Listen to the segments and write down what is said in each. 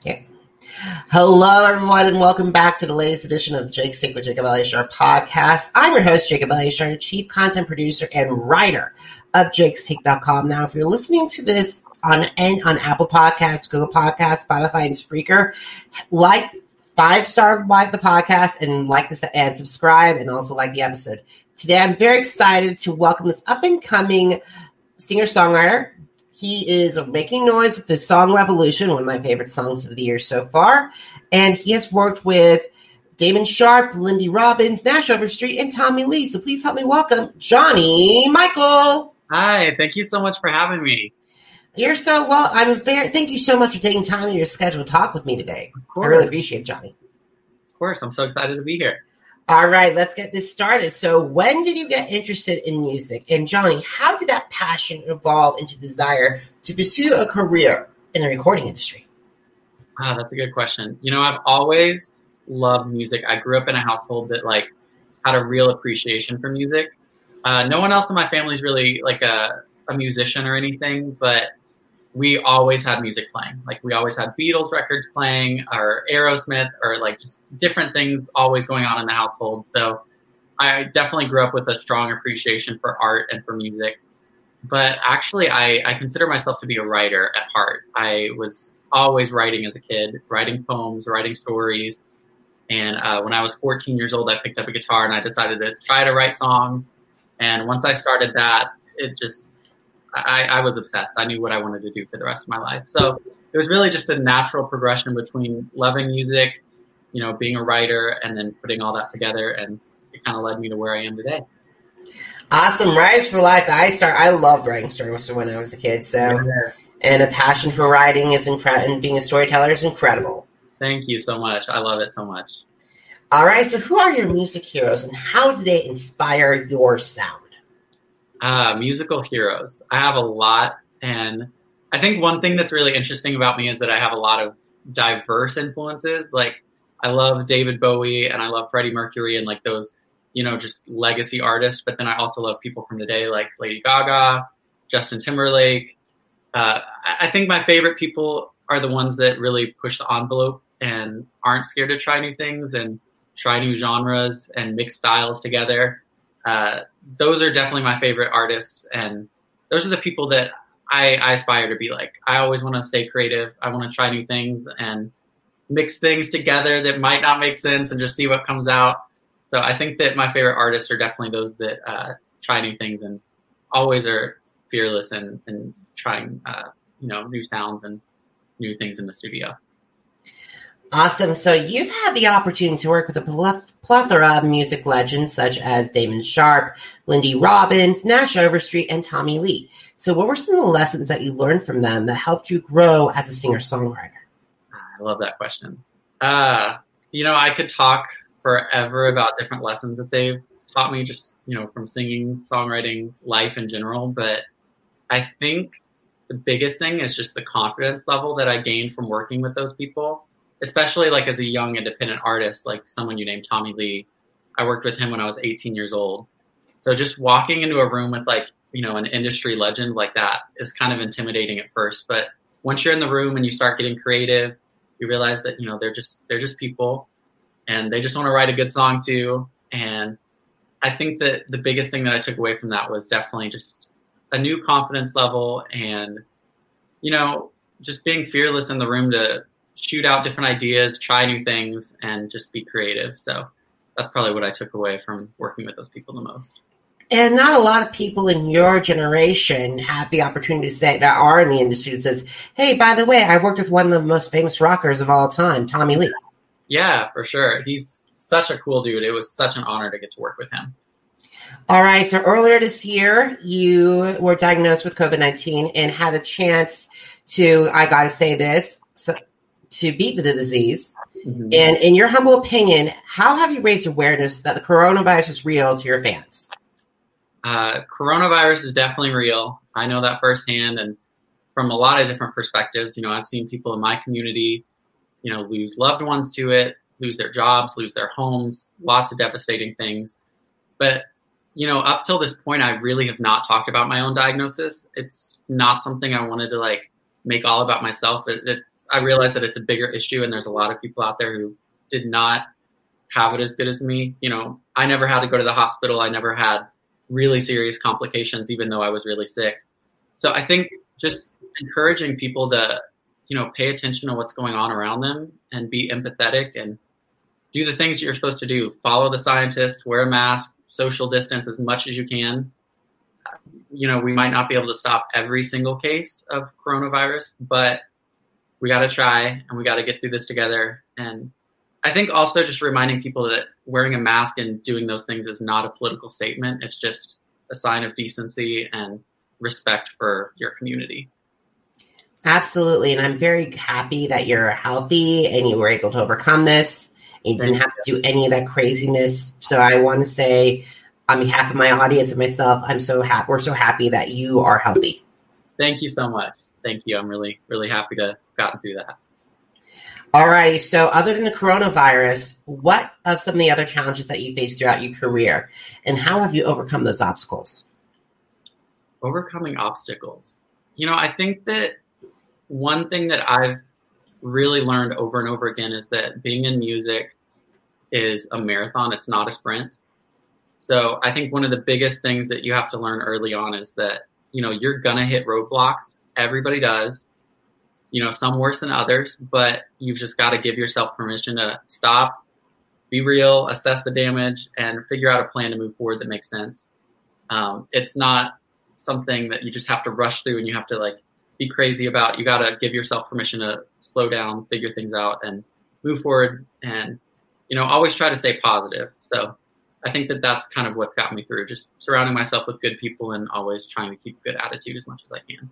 Okay. Hello, everyone, and welcome back to the latest edition of the Jake's Take with Jacob Elyachar Podcast. I'm your host, Jacob Elyachar, Chief Content Producer and Writer of jakestake.com. Now, if you're listening to this on Apple Podcasts, Google Podcasts, Spotify, and Spreaker, like 5-star like the podcast and like this and subscribe, and also like the episode. Today, I'm very excited to welcome this up-and-coming singer-songwriter. He is making noise with his song Revolution, one of my favorite songs of the year so far. And he has worked with Damon Sharpe, Lindy Robbins, Nash Overstreet, and Tommy Lee. So please help me welcome Johnnie Mikel. Hi, thank you so much for having me. You're so well. Thank you so much for taking time in your schedule to talk with me today. I really appreciate it, Johnnie. Of course, I'm so excited to be here. All right, let's get this started. So when did you get interested in music? And Johnnie, how did that passion evolve into desire to pursue a career in the recording industry? That's a good question. I've always loved music. I grew up in a household that had a real appreciation for music. No one else in my family is really a musician or anything, but we always had music playing. We always had Beatles records playing or Aerosmith or just different things always going on in the household. So I definitely grew up with a strong appreciation for art and for music. But actually, I consider myself to be a writer at heart. I was always writing as a kid, writing poems, writing stories. And when I was 14 years old, I picked up a guitar and I decided to try to write songs. And once I started that, I was obsessed. I knew what I wanted to do for the rest of my life. So it was really just a natural progression between loving music, being a writer, and then putting all that together. And it kind of led me to where I am today. Awesome. Writers for Life. I loved writing stories when I was a kid. And a passion for writing is incredible, and being a storyteller is incredible. Thank you so much. I love it so much. All right. So who are your music heroes and how do they inspire your sound? Musical heroes. I have a lot. And I think one thing that's really interesting about me is that I have a lot of diverse influences. I love David Bowie and I love Freddie Mercury and those, just legacy artists. But then I also love people from today like Lady Gaga, Justin Timberlake. I think my favorite people are the ones that really push the envelope and aren't scared to try new things and try new genres and mix styles together. Those are definitely my favorite artists, and those are the people that I aspire to be like. I always want to stay creative. I want to try new things and mix things together that might not make sense and just see what comes out. So I think that my favorite artists are definitely those that try new things and always are fearless and trying new sounds and new things in the studio. Awesome. So you've had the opportunity to work with a plethora of music legends such as Damon Sharpe, Lindy Robbins, Nash Overstreet, and Tommy Lee. So what were some of the lessons that you learned from them that helped you grow as a singer-songwriter? I love that question. I could talk forever about different lessons that they've taught me just, from singing, songwriting, life in general. But I think the biggest thing is just the confidence level that I gained from working with those people. Especially as a young independent artist, like someone you named Tommy Lee. I worked with him when I was 18 years old. So just walking into a room with an industry legend like that is kind of intimidating at first. But once you're in the room and you start getting creative, you realize that, they're just people and they just want to write a good song too. And I think that the biggest thing that I took away from that was definitely just a new confidence level and, just being fearless in the room to shoot out different ideas, try new things, and just be creative. So that's probably what I took away from working with those people the most. And not a lot of people in your generation have the opportunity to say that are in the industry that says, hey, by the way, I worked with one of the most famous rockers of all time, Tommy Lee. Yeah, for sure. He's such a cool dude. It was such an honor to get to work with him. All right. So earlier this year, you were diagnosed with COVID-19 and had a chance to, I got to say this, to beat the disease. Mm-hmm. And in your humble opinion, how have you raised awareness that the coronavirus is real to your fans? Coronavirus is definitely real. I know that firsthand and from a lot of different perspectives. I've seen people in my community, lose loved ones to it, lose their jobs, lose their homes, lots of devastating things. But, up till this point, I really have not talked about my own diagnosis. It's not something I wanted to make all about myself. It's I realized that it's a bigger issue, and there's a lot of people out there who did not have it as good as me. You know, I never had to go to the hospital. I never had really serious complications, even though I was really sick. So I think just encouraging people to, you know, pay attention to what's going on around them and be empathetic and do the things you're supposed to do. Follow the scientists, wear a mask, social distance as much as you can. You know, we might not be able to stop every single case of coronavirus, but we got to try and we got to get through this together. And I think also just reminding people that wearing a mask and doing those things is not a political statement. It's just a sign of decency and respect for your community. Absolutely. And I'm very happy that you're healthy and you were able to overcome this. You didn't have to do any of that craziness. So I want to say, on behalf of my audience and myself, I'm so happy. We're so happy that you are healthy. Thank you so much. Thank you. I'm really, really happy to have gotten through that. All right. So other than the coronavirus, what of some of the other challenges that you faced throughout your career, and how have you overcome those obstacles? Overcoming obstacles. You know, I think that one thing that I've really learned over and over again is that being in music is a marathon. It's not a sprint. So I think one of the biggest things that you have to learn early on is that, you know, you're going to hit roadblocks. Everybody does, you know, some worse than others, but you've just got to give yourself permission to stop, be real, assess the damage, and figure out a plan to move forward that makes sense. It's not something that you just have to rush through and you have to like be crazy about. You got to give yourself permission to slow down, figure things out, and move forward, and, you know, always try to stay positive. So I think that that's kind of what's got me through, just surrounding myself with good people and always trying to keep a good attitude as much as I can.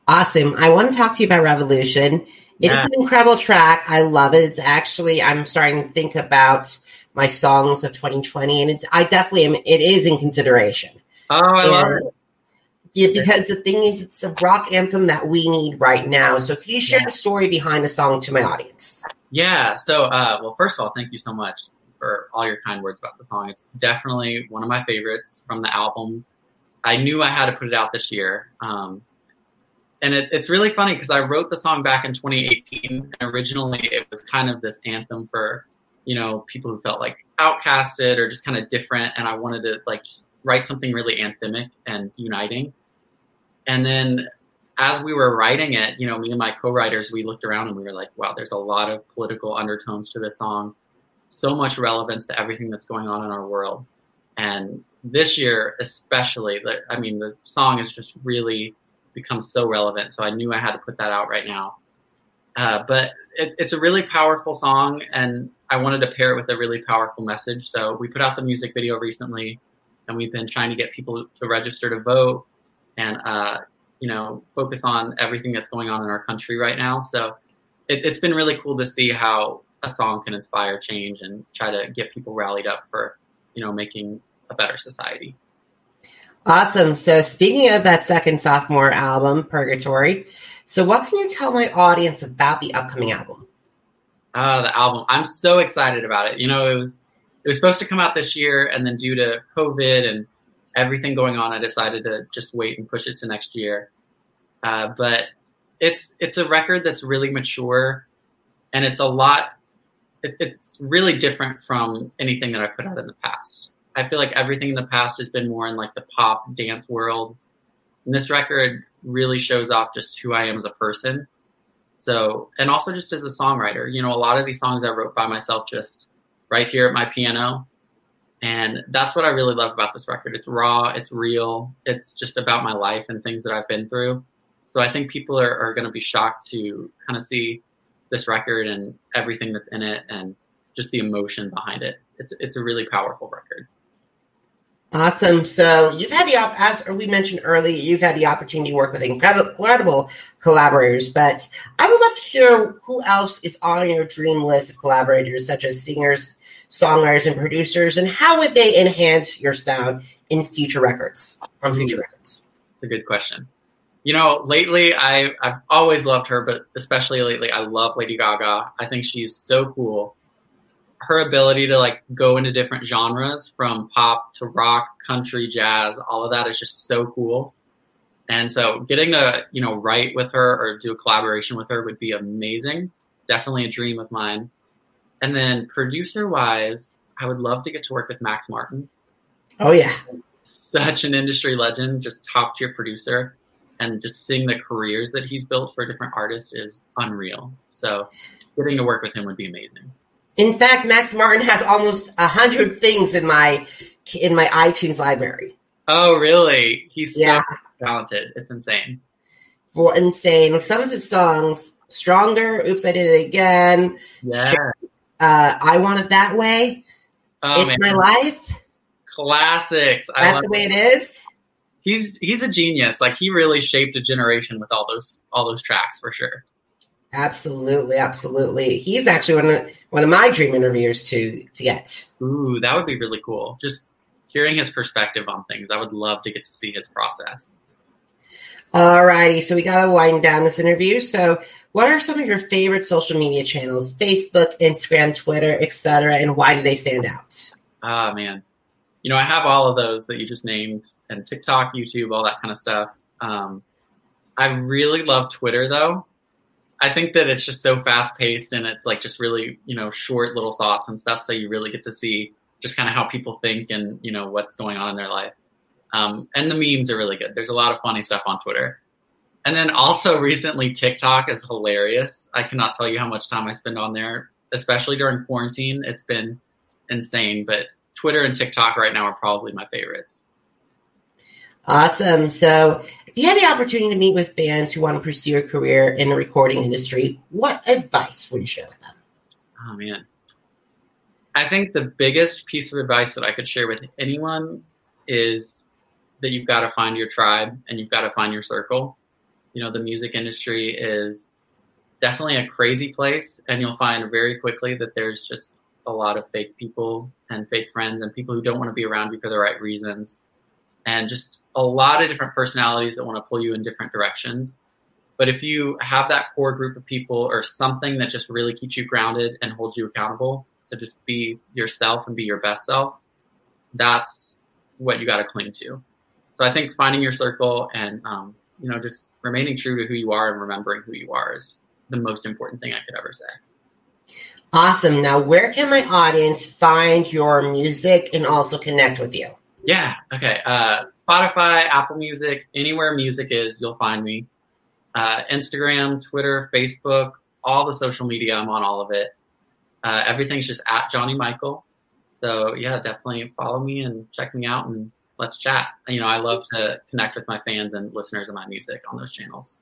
Awesome. I want to talk to you about Revolution. It is an incredible track. I love it. It's actually, I'm starting to think about my songs of 2020, and it is in consideration. Oh, I love it. Yeah, because the thing is, it's a rock anthem that we need right now. So could you share the story behind the song to my audience? Yeah. So, well, first of all, thank you so much for all your kind words about the song. It's definitely one of my favorites from the album. I knew I had to put it out this year. And it's really funny because I wrote the song back in 2018. And originally, it was kind of this anthem for, you know, people who felt like outcasted or just kind of different. And I wanted to like write something really anthemic and uniting. And then as we were writing it, you know, me and my co-writers, we looked around and we were like, wow, there's a lot of political undertones to this song. So much relevance to everything that's going on in our world. And this year, especially, I mean, the song has just really become so relevant. So I knew I had to put that out right now. But it's a really powerful song, and I wanted to pair it with a really powerful message. So we put out the music video recently, and we've been trying to get people to register to vote and, you know, focus on everything that's going on in our country right now. So it's been really cool to see how a song can inspire change and try to get people rallied up for, you know, making a better society. Awesome. So speaking of that second sophomore album, Purgatory, so what can you tell my audience about the upcoming album? The album. I'm so excited about it. You know, it was supposed to come out this year, and then due to COVID and everything going on, I decided to just wait and push it to next year. But it's a record that's really mature, and it's it's really different from anything that I've put out in the past. I feel like everything in the past has been more in like the pop dance world. And this record really shows off just who I am as a person. So, and also just as a songwriter, you know, a lot of these songs I wrote by myself just right here at my piano. And that's what I really love about this record. It's raw, it's real, it's just about my life and things that I've been through. So I think people are going to be shocked to kind of see this record and everything that's in it and just the emotion behind it. It's a really powerful record. Awesome. So you've had as we mentioned earlier, you've had the opportunity to work with incredible collaborators, but I would love to hear who else is on your dream list of collaborators, such as singers, songwriters, and producers, and how would they enhance your sound in future records, on future records? It's a good question. You know, lately I've always loved her, but especially lately I love Lady Gaga. I think she's so cool. Her ability to like go into different genres from pop to rock, country, jazz, all of that is just so cool. And so getting to, write with her or do a collaboration with her would be amazing. Definitely a dream of mine. And then producer-wise, I would love to get to work with Max Martin. Oh, yeah. Such an industry legend, just top-tier producer. And just seeing the careers that he's built for different artists is unreal. So getting to work with him would be amazing. In fact, Max Martin has almost 100 things in my iTunes library. Oh, really? He's so talented. It's insane. For insane. Some of his songs, Stronger, Oops, I Did It Again. Yeah. I Want It That Way. Oh, It's My Life. Classics. That's the way it is. He's a genius. Like, he really shaped a generation with all those tracks for sure. Absolutely, absolutely. He's actually one of my dream interviewers to get. Ooh, that would be really cool. Just hearing his perspective on things. I would love to get to see his process. All righty, so we got to wind down this interview. So what are some of your favorite social media channels? Facebook, Instagram, Twitter, etc., and why do they stand out? Ah, man. I have all of those that you just named, and TikTok, YouTube, all that kind of stuff. I really love Twitter, though. I think that it's just so fast-paced, and it's like just really, short little thoughts and stuff, so you really get to see just kind of how people think and, what's going on in their life. And the memes are really good. There's a lot of funny stuff on Twitter. And then also recently, TikTok is hilarious. I cannot tell you how much time I spend on there, especially during quarantine. It's been insane, but Twitter and TikTok right now are probably my favorites. Awesome. So if you had the opportunity to meet with bands who want to pursue a career in the recording industry, what advice would you share with them? Oh, man. I think the biggest piece of advice that I could share with anyone is that you've got to find your tribe and you've got to find your circle. The music industry is definitely a crazy place, and you'll find very quickly that there's just a lot of fake people and fake friends and people who don't want to be around you for the right reasons, and just a lot of different personalities that want to pull you in different directions. But if you have that core group of people or something that just really keeps you grounded and holds you accountable to just be yourself and be your best self, that's what you got to cling to. So I think finding your circle and, just remaining true to who you are and remembering who you are is the most important thing I could ever say. Awesome. Now, where can my audience find your music and also connect with you? Yeah. Okay. Spotify, Apple Music, anywhere music is, you'll find me. Instagram, Twitter, Facebook, all the social media. I'm on all of it. Everything's just at Johnnie Mikel. So yeah, definitely follow me and check me out and let's chat. I love to connect with my fans and listeners of my music on those channels.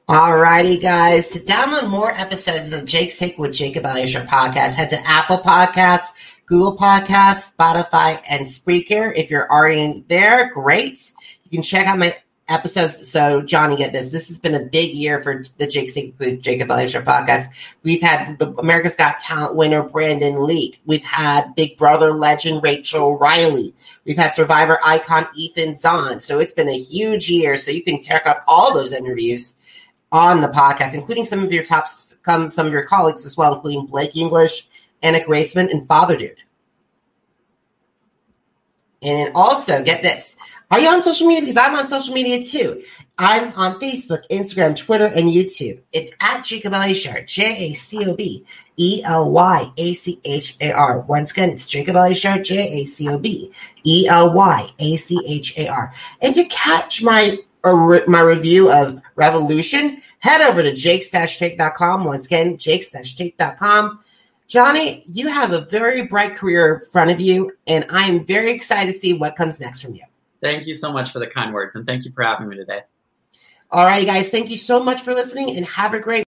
All righty, guys. To download more episodes of the Jake's Take with Jacob Elyachar podcast, head to Apple Podcasts, Google Podcasts, Spotify, and Spreaker. If you're already there, great. You can check out my episodes. So, Johnny, get this. This has been a big year for the Jake's Take with Jacob Elyachar podcast. We've had the America's Got Talent winner, Brandon Leak. We've had Big Brother legend, Rachel Riley. We've had Survivor icon, Ethan Zahn. So it's been a huge year. So you can check out all those interviews on the podcast, including some of your some of your colleagues as well, including Blake English, Anna Graceman, and Father Dude. And then also, get this. Are you on social media? Because I'm on social media too. I'm on Facebook, Instagram, Twitter, and YouTube. It's at Jacob Elyachar, JACOB ELYACHAR. Once again, it's Jacob Elyachar, JACOB ELYACHAR. And to catch my review of Revolution, head over to jakes-take.com. Once again, jakes-take.com. Johnny, you have a very bright career in front of you, and I am very excited to see what comes next from you. Thank you so much for the kind words, and thank you for having me today. All right, guys, thank you so much for listening, and have a great